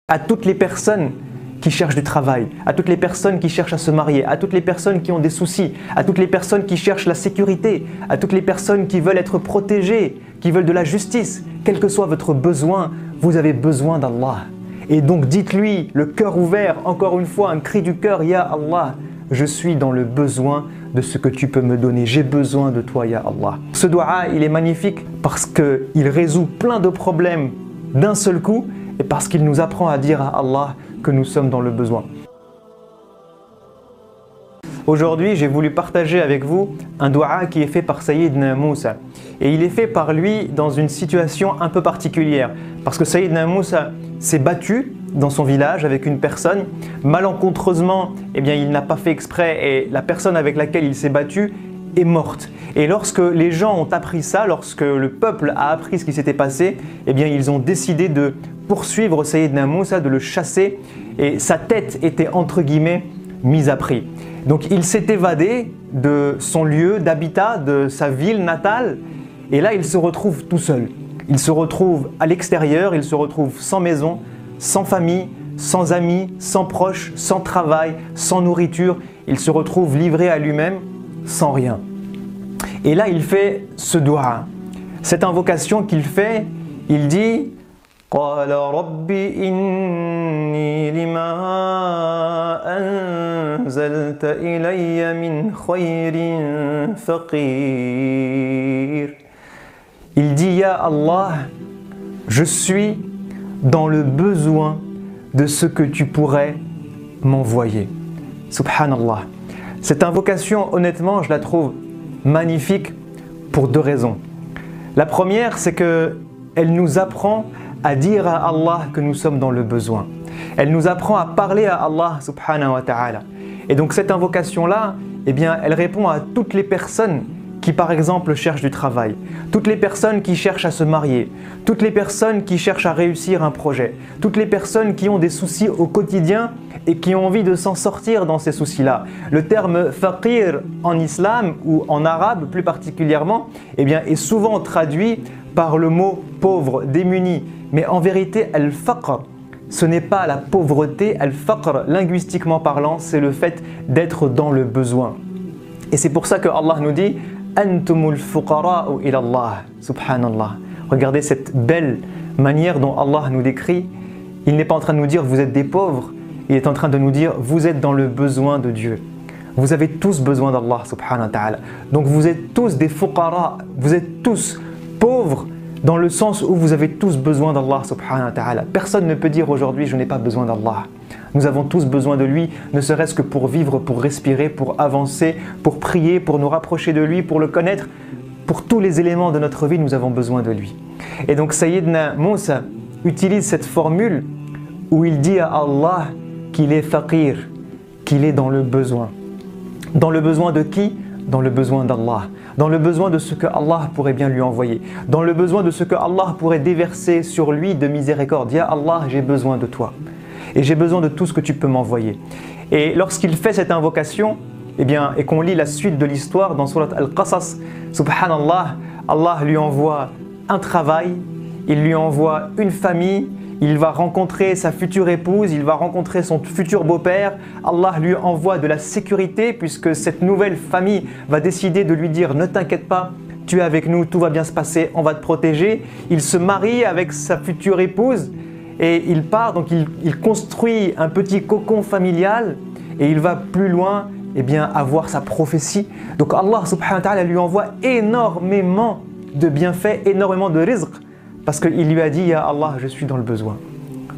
À toutes les personnes qui cherchent du travail, à toutes les personnes qui cherchent à se marier, à toutes les personnes qui ont des soucis, à toutes les personnes qui cherchent la sécurité, à toutes les personnes qui veulent être protégées, qui veulent de la justice, quel que soit votre besoin, vous avez besoin d'Allah. Et donc dites-lui, le cœur ouvert, encore une fois, un cri du cœur, Ya Allah, je suis dans le besoin de ce que tu peux me donner, j'ai besoin de toi, Ya Allah. Ce dua, il est magnifique parce qu'il résout plein de problèmes d'un seul coup et parce qu'il nous apprend à dire à Allah que nous sommes dans le besoin. Aujourd'hui, j'ai voulu partager avec vous un dua qui est fait par Sayyidna Moussa. Et il est fait par lui dans une situation un peu particulière. Parce que Sayyidna Moussa s'est battu dans son village avec une personne. Malencontreusement, il n'a pas fait exprès et la personne avec laquelle il s'est battu est morte. Et lorsque les gens ont appris ça, lorsque le peuple a appris ce qui s'était passé, ils ont décidé de poursuivre Sayyidna Moussa, de le chasser, et sa tête était entre guillemets mise à prix. Donc il s'est évadé de son lieu d'habitat, de sa ville natale, et là il se retrouve tout seul. Il se retrouve à l'extérieur, il se retrouve sans maison, sans famille, sans amis, sans proches, sans travail, sans nourriture. Il se retrouve livré à lui-même, sans rien. Et là il fait ce dua. Cette invocation qu'il fait, il dit قال رب إني لما أنزلت إلي من خير فقير. Il dit Ya Allah, je suis dans le besoin de ce que tu pourrais m'envoyer. Subhanallah. Cette invocation, honnêtement, je la trouve magnifique pour deux raisons. La première, c'est qu'elle nous apprend à dire à Allah que nous sommes dans le besoin. Elle nous apprend à parler à Allah subhanahu wa ta'ala. Et donc cette invocation-là, elle répond à toutes les personnes qui par exemple cherchent du travail, toutes les personnes qui cherchent à se marier, toutes les personnes qui cherchent à réussir un projet, toutes les personnes qui ont des soucis au quotidien et qui ont envie de s'en sortir dans ces soucis-là. Le terme faqir en islam ou en arabe plus particulièrement, est souvent traduit par le mot pauvre, démuni. Mais en vérité, al-faqr, ce n'est pas la pauvreté. Al-faqr, linguistiquement parlant, c'est le fait d'être dans le besoin. Et c'est pour ça que Allah nous dit Antumul fuqara'u ila Allah. Subhanallah. Regardez cette belle manière dont Allah nous décrit. Il n'est pas en train de nous dire vous êtes des pauvres. Il est en train de nous dire vous êtes dans le besoin de Dieu. Vous avez tous besoin d'Allah subhanahu wa ta'ala. Donc vous êtes tous des fuqara. Vous êtes tous pauvres dans le sens où vous avez tous besoin d'Allah subhanahu wa ta'ala. Personne ne peut dire aujourd'hui je n'ai pas besoin d'Allah. Nous avons tous besoin de lui, ne serait-ce que pour vivre, pour respirer, pour avancer, pour prier, pour nous rapprocher de lui, pour le connaître. Pour tous les éléments de notre vie, nous avons besoin de lui. Et donc Sayyidna Moussa utilise cette formule où il dit à Allah qu'il est faqir, qu'il est dans le besoin. Dans le besoin de qui? Dans le besoin d'Allah. Dans le besoin de ce que Allah pourrait bien lui envoyer, dans le besoin de ce que Allah pourrait déverser sur lui de miséricorde. Ya Allah, j'ai besoin de toi et j'ai besoin de tout ce que tu peux m'envoyer. Et lorsqu'il fait cette invocation, et qu'on lit la suite de l'histoire dans Surat Al-Qasas, subhanallah, Allah lui envoie un travail, il lui envoie une famille, il va rencontrer sa future épouse, il va rencontrer son futur beau-père. Allah lui envoie de la sécurité puisque cette nouvelle famille va décider de lui dire « Ne t'inquiète pas, tu es avec nous, tout va bien se passer, on va te protéger ». Il se marie avec sa future épouse et il part, donc il construit un petit cocon familial et il va plus loin avoir sa prophétie. Donc Allah subhanahu wa ta'ala lui envoie énormément de bienfaits, énormément de rizq. Parce qu'il lui a dit, Ya Allah, je suis dans le besoin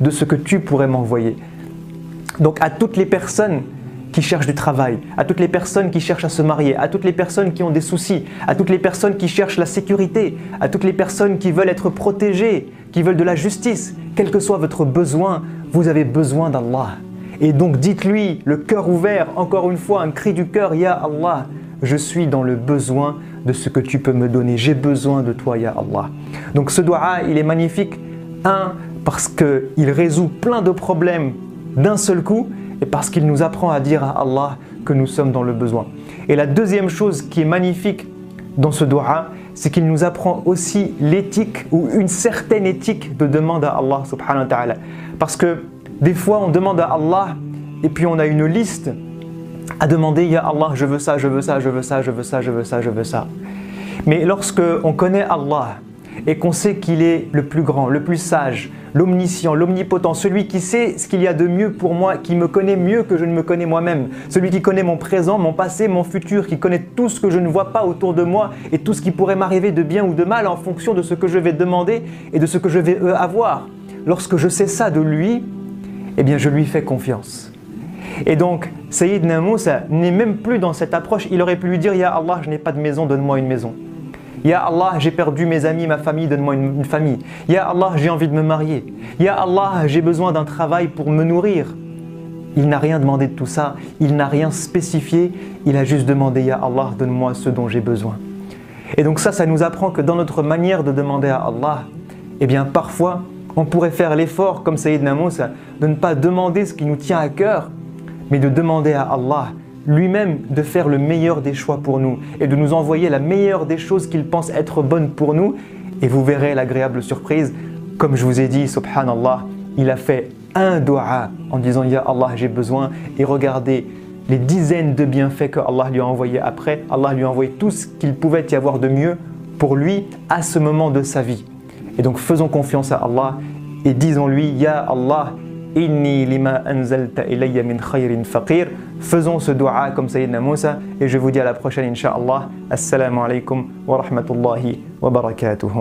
de ce que tu pourrais m'envoyer. Donc à toutes les personnes qui cherchent du travail, à toutes les personnes qui cherchent à se marier, à toutes les personnes qui ont des soucis, à toutes les personnes qui cherchent la sécurité, à toutes les personnes qui veulent être protégées, qui veulent de la justice, quel que soit votre besoin, vous avez besoin d'Allah. Et donc dites-lui, le cœur ouvert, encore une fois, un cri du cœur, Ya Allah, je suis dans le besoin de ce que tu peux me donner. J'ai besoin de toi, Ya Allah. Donc ce dua, il est magnifique. Parce qu'il résout plein de problèmes d'un seul coup et parce qu'il nous apprend à dire à Allah que nous sommes dans le besoin. Et la deuxième chose qui est magnifique dans ce dua, c'est qu'il nous apprend aussi l'éthique ou une certaine éthique de demande à Allah subhanahu wa ta'ala. Parce que Des fois, on demande à Allah et puis on a une liste à demander, Ya Allah, je veux ça, je veux ça, je veux ça, je veux ça, je veux ça, je veux ça. Mais lorsque on connaît Allah et qu'on sait qu'il est le plus grand, le plus sage, l'omniscient, l'omnipotent, celui qui sait ce qu'il y a de mieux pour moi, qui me connaît mieux que je ne me connais moi-même, celui qui connaît mon présent, mon passé, mon futur, qui connaît tout ce que je ne vois pas autour de moi et tout ce qui pourrait m'arriver de bien ou de mal en fonction de ce que je vais demander et de ce que je vais avoir. Lorsque je sais ça de lui, eh bien je lui fais confiance. Et donc, Sayyidina Moussa n'est même plus dans cette approche. Il aurait pu lui dire, Ya Allah, je n'ai pas de maison, donne-moi une maison. Ya Allah, j'ai perdu mes amis, ma famille, donne-moi une famille. Ya Allah, j'ai envie de me marier. Ya Allah, j'ai besoin d'un travail pour me nourrir. Il n'a rien demandé de tout ça, il n'a rien spécifié, il a juste demandé, Ya Allah, donne-moi ce dont j'ai besoin. Et donc ça nous apprend que dans notre manière de demander à Allah, eh bien parfois, on pourrait faire l'effort, comme Sayyidina Moussa, de ne pas demander ce qui nous tient à cœur, mais de demander à Allah lui-même de faire le meilleur des choix pour nous et de nous envoyer la meilleure des choses qu'il pense être bonne pour nous. Et vous verrez l'agréable surprise, comme je vous ai dit, subhanallah, il a fait un dua en disant Ya Allah, j'ai besoin, et regardez les dizaines de bienfaits que Allah lui a envoyés après. Allah lui a envoyé tout ce qu'il pouvait y avoir de mieux pour lui à ce moment de sa vie. Et donc faisons confiance à Allah et disons-lui Ya Allah, inni lima anzalta ilayya min khayrin faqir. Faisons ce dua comme Sayyidina Moussa et je vous dis à la prochaine, Inch'Allah. Assalamu alaikum wa rahmatullahi wa barakatuhu.